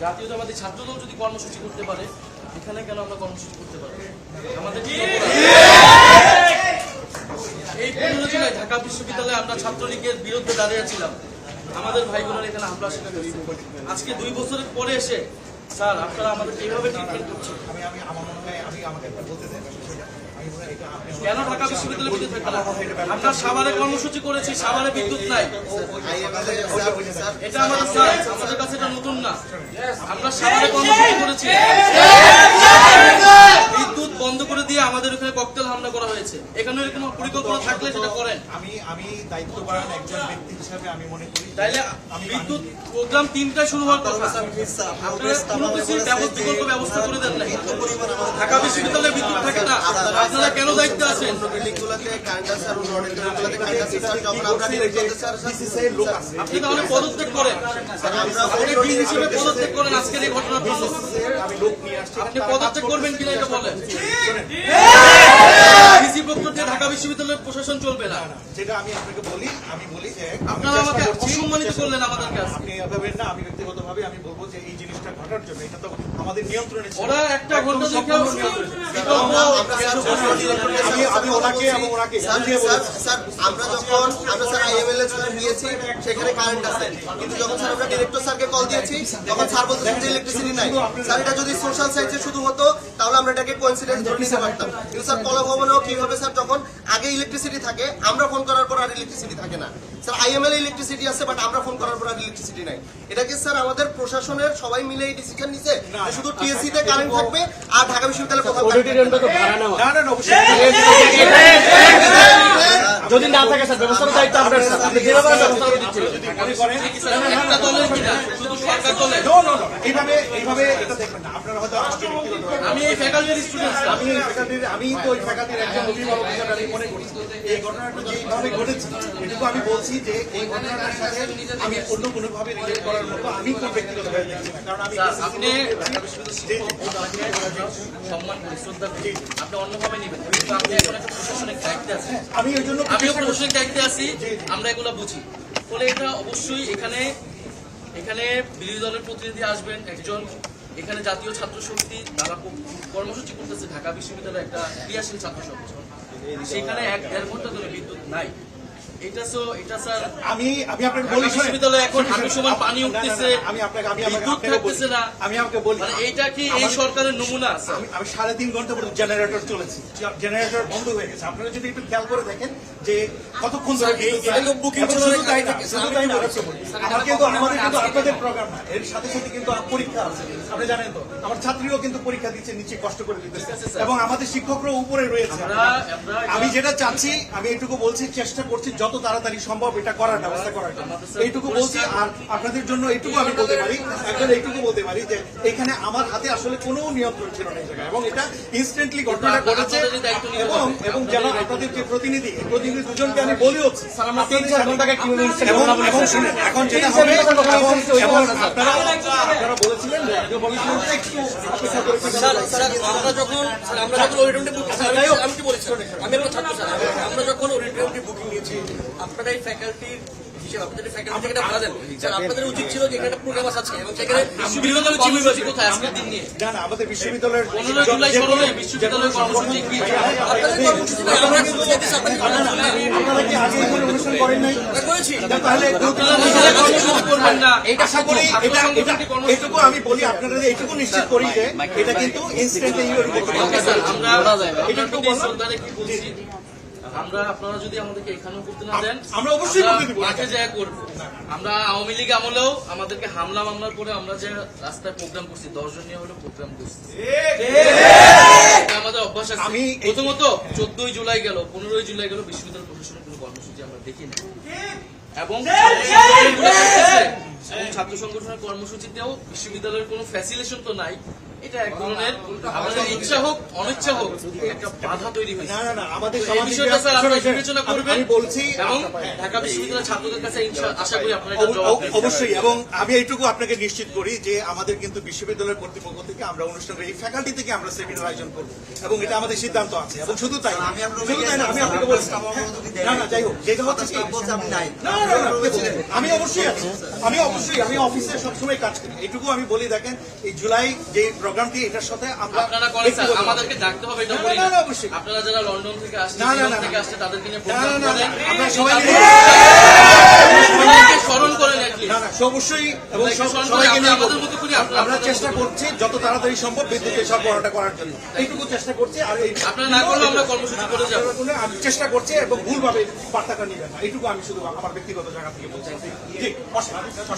জাতীয়তাবাদী ছাত্রদল যদি কর্মসূচি করতে পারে, এখানে কেন আমরা কর্মসূচি করতে পারবো? আমাদের এই 15 জুলাই ঢাকা বিশ্ববিদ্যালয়ে আমরা ছাত্রলীগের বিরুদ্ধে দাঁড়িয়েছিলাম, আমাদের ভাই বোনেরা এখানে হামলা শিকার হয়েছে। আজকে 2 বছরের পরে এসে স্যার আপনারা আমাদের এইভাবে ট্রিটমেন্ট করছেন কেন? ঢাকা বিশ্ববিদ্যালয়ে বিদ্যুৎ থাকবে না? আমরা সাভারে কর্মসূচি করেছি, সাভারে বিদ্যুৎ নাই, এটা আমাদের স্যার আমাদের কাছে এটা নতুন না। আমরা সাভারে কর্মসূচি করেছি, বিদ্যুৎ বন্ধ করে দিয়ে আমাদের ওখানে ককটেল হামলা করা হয়েছে। এখানে কোনো পরিকল্পনা থাকলে সেটা করেন। আমি দায়িত্ববান একজন ব্যক্তি হিসেবে আমি মনে করি তাইলে বিদ্যুৎ প্রোগ্রাম 3টায় শুরু হওয়ার কথা, আপনারা কোনো কিছুর বিকল্প ব্যবস্থা করে দেন নাই। ঢাকা বিশ্ববিদ্যালয়ে বিদ্যুৎ থাকে না, আপনারা কেন দায়িত্ব আছেন? আপনি তাহলে পদত্যাগ করেন, আপনি হিসেবে পদত্যাগ করেন। আজকের এই ঘটনার জন্য আপনি পদত্যাগ করবেন কিনা এটা বলেন। ডিসি প্রক্রিয়া ঢাকা বিশ্ববিদ্যালয়ের প্রশাসন চলবে না, যেটা আমি আপনাকে বলি যে আপনারা আমাকে অসম্মানিত করলেন আমাদের কাছে। আপনি ভাবেন না, আমি ব্যক্তিগতভাবে আমি বলবো যে এই জিনিসটা ঘটার জন্য এটা তো আমাদের নিয়ন্ত্রণে ছিল। ওরা একটা ঘন্টা দেখে আমি ওনাকে এবং ওনাকে স্যার আমরা স্যার আইএমএল এর জন্য নিয়েছি, সেখানে কারেন্ট আছে, কিন্তু যখন স্যার আমরা ডিরেক্টর স্যারকে কল দিয়েছি তখন স্যার বলতেছেন যে ইলেকট্রিসিটি নাই। স্যার এটা যদি সোশ্যাল সাইটে শুধু হতো তাহলে আমরা এটাকে কোইন্সিডেন্স ধরে নিতে পারতাম, কিন্তু স্যার কলভবনেও কিভাবে স্যার যখন আগে ইলেকট্রিসিটি থাকে আমরা ফোন করার পর আর ইলেকট্রিসিটি থাকে না। স্যার আইএমএল এ ইলেকট্রিসিটি আছে বাট আমরা ফোন করার পর আর ইলেকট্রিসিটি নাই। এটাকে স্যার আমাদের প্রশাসনের সবাই মিলে এই ডিসিশন নিছে যে শুধু টিএসসি তে কারেন্ট থাকবে আর ঢাকা বিশ্ববিদ্যালয়ে কোথাও থাকবে যদি না থাকে স্যার ব্যবস্থার দায়িত্ব আপনার, আপনি যেভাবে ব্যবস্থা করে দিচ্ছেন একটা দলের কিনা শুধু সরকার দলের। এইভাবে এটা দেখবেন না আপনারা হয়তো আমি এই ফ্যাকাল্টির স্টুডেন্ট, আমি তো ওই ফ্যাকাল্টির একজন অভিভাবক হিসেবে আমি মনে করি এই ঘটনাটা যেভাবে ঘটেছে এটুকু আমি বলছি যে এই ঘটনাটার সাথে আমি অন্য কোনোভাবে রিলেট করার মতো আমি কোন ব্যক্তিগতভাবে দেখছি না, কারণ আমি আপনি সম্মান করি, শ্রদ্ধা করি, আপনি অন্যভাবে নেবেন, কিন্তু আপনি এখন একটা প্রশাসনিক দায়িত্বে আছেন, আমি ওই জন্য আমিও প্রশাসনিক দায়িত্বে আছি, আমরা এগুলো বুঝি। ফলে এটা অবশ্যই এখানে বিরোধী দলের প্রতিনিধি আসবেন একজন, এখানে জাতীয় ছাত্র শক্তি তারা কর্মসূচি করতেছে, ঢাকা বিশ্ববিদ্যালয়ে একটা ক্রিয়াশীল ছাত্র সংগঠন, সেখানে 1-1.5 ঘন্টা ধরে বিদ্যুৎ নাই। এটা স্যার আমি আপনাকে বলি বিশ্ববিদ্যালয়ে এখন হাঁটু সমান পানি উঠতেছে, বিদ্যুৎ থাকতেছে না, আমি আপনাকে বলি মানে এইটা কি এই সরকারের নমুনা? আমি 3.5 ঘন্টা পর্যন্ত জেনারেটর চলেছে, জেনারেটর বন্ধ হয়ে গেছে। আপনারা যদি একটু খেয়াল করে দেখেন যে কতক্ষণ ধরে বুকিং ছিল, কিন্তু আমাদের কিন্তু আপনাদের প্রোগ্রাম না, এর সাথে সাথে কিন্তু পরীক্ষা আছে, আপনি জানেন তো। আমার ছাত্রীও কিন্তু পরীক্ষা দিচ্ছে, নিচে কষ্ট করে দিতেছে এবং আমাদের শিক্ষকরাও উপরে রয়েছে। আমি যেটা চাচ্ছি, আমি এইটুকু বলছি, চেষ্টা করছি যত তাড়াতাড়ি সম্ভব এটা করার ব্যবস্থা করার জন্য, এইটুকু বলছি। আর আপনাদের জন্য এইটুকু আমি বলতে পারি, একজন এইটুকু বলতে পারি যে এখানে আমার হাতে আসলে কোনো নিয়ন্ত্রণ ছিল না এই জায়গায়, এবং এটা ইনস্ট্যান্টলি ঘটনাটা ঘটেছে। এবং যারা আপনাদের যে প্রতিনিধি দুজনকে আমি বলি হচ্ছে এখন যেটা হবে, আপনারা বলেছিলেন একটু আমরা যখন অডিটোরিয়ামটি বুকিং নিয়েছি, আপনারা এই ফ্যাকাল্টির হিসেবে আপনাদের ফ্যাকাল্টি থেকে ভাড়া দেন, আপনাদের উচিত ছিল যে এখানে প্রোগ্রাম আছে এবং সেখানে বিশ্ববিদ্যালয়ের কর্মসূচি কোথায় আজকের দিন নিয়ে? না আমাদের বিশ্ববিদ্যালয়ের 15 জুলাই স্মরণে বিশ্ববিদ্যালয়ের কর্মসূচি কি? আপনাদের কর্মসূচি আমরা কিন্তু দেখতেছি আপনারা কি আগে কোনো অনুষ্ঠান করেন নাই? করেছি, তাহলে কর্মসূচি করবেন না, আশা করি এইটুকু আমি বলি, আপনারা এইটুকু নিশ্চিত করি যে এটা কিন্তু ইনস্ট্যান্ট আমরা আপনারা যদি আমাদেরকে এখানেও করতে না দেন, আমরা অবশ্যই মাঠে যায় করবো। আমরা আওয়ামী লীগ আমলেও আমাদেরকে মামলার পরে আমরা যে রাস্তায় প্রোগ্রাম করছি, 10 জন নিয়ে হলো প্রোগ্রাম করছি, আমাদের অভ্যাস আছে। প্রথমত 14 জুলাই গেল, 15 জুলাই গেল, বিশ্ববিদ্যালয় প্রশাসনের কোনো কর্মসূচি আমরা দেখি না, এবং ছাত্র সংগঠনের কর্মসূচিতেও বিশ্ববিদ্যালয়ের কোনো ফ্যাসিলিটেশন তো নাই। এটা এক ধরনের আমাদের ইচ্ছা হোক অনিচ্ছা হোক একটা বাধা তৈরি হয়েছে। না না না আমাদের তো এই বিষয়টা স্যার আপনারা বিবেচনা করবেন আমি বলছি এবং ঢাকা বিশ্ববিদ্যালয়ের ছাত্রদের কাছে আশা করি আপনারা এটা জবাব দেবেন। অবশ্যই, এবং আমি এইটুকু আপনাকে নিশ্চিত করি যে আমাদের কিন্তু বিশ্ববিদ্যালয়ের কর্তৃপক্ষ থেকে আমরা অনুষ্ঠান এই ফ্যাকাল্টি থেকে আমরা সেমিনার আয়োজন করব এবং এটা আমাদের সিদ্ধান্ত আছে। এবং শুধু তাই না, শুধু তাই না, আমি আপনাকে বলছি না না যাই হোক যেটা হচ্ছে কি না না না আমি অবশ্যই আছি, আমি অফিসে সবসময় কাজ করি। এইটুকু আমি বলি দেখেন এই জুলাই যে প্রোগ্রামটি এটার সাথে আমরা আপনারা করেন স্যার, আমাদেরকে ডাকতে হবে এটা না, বলি না, না। না, অবশ্যই। আপনারা যারা লন্ডন থেকে আসছে না, না, নিউইয়র্ক না, থেকে না। আসছে তাদেরকে নিয়ে না, প্রোগ্রাম না, না, করেন আমরা সবাই মিলে সবাইকে স্মরণ করেন at least। না না অবশ্যই এবং সবাইকে স্মরণ করে সবাইকে নিয়ে আমাদের মতো করি, আমরা আপনাদের চেষ্টা করছি যত তাড়াতাড়ি সম্ভব বিদ্যুতের সরবরাহটা করার জন্য, এইটুকু চেষ্টা করছি। আর এই আপনারা না করলে আমরা কর্মসূচি করে যাবো। আমি চেষ্টা করছি এবং ভুলভাবে বার্তাটা নিবেন না, এইটুকু আমি শুধু আমার ব্যক্তিগত জায়গা থেকে বলছি। ঠিক অসুবিধা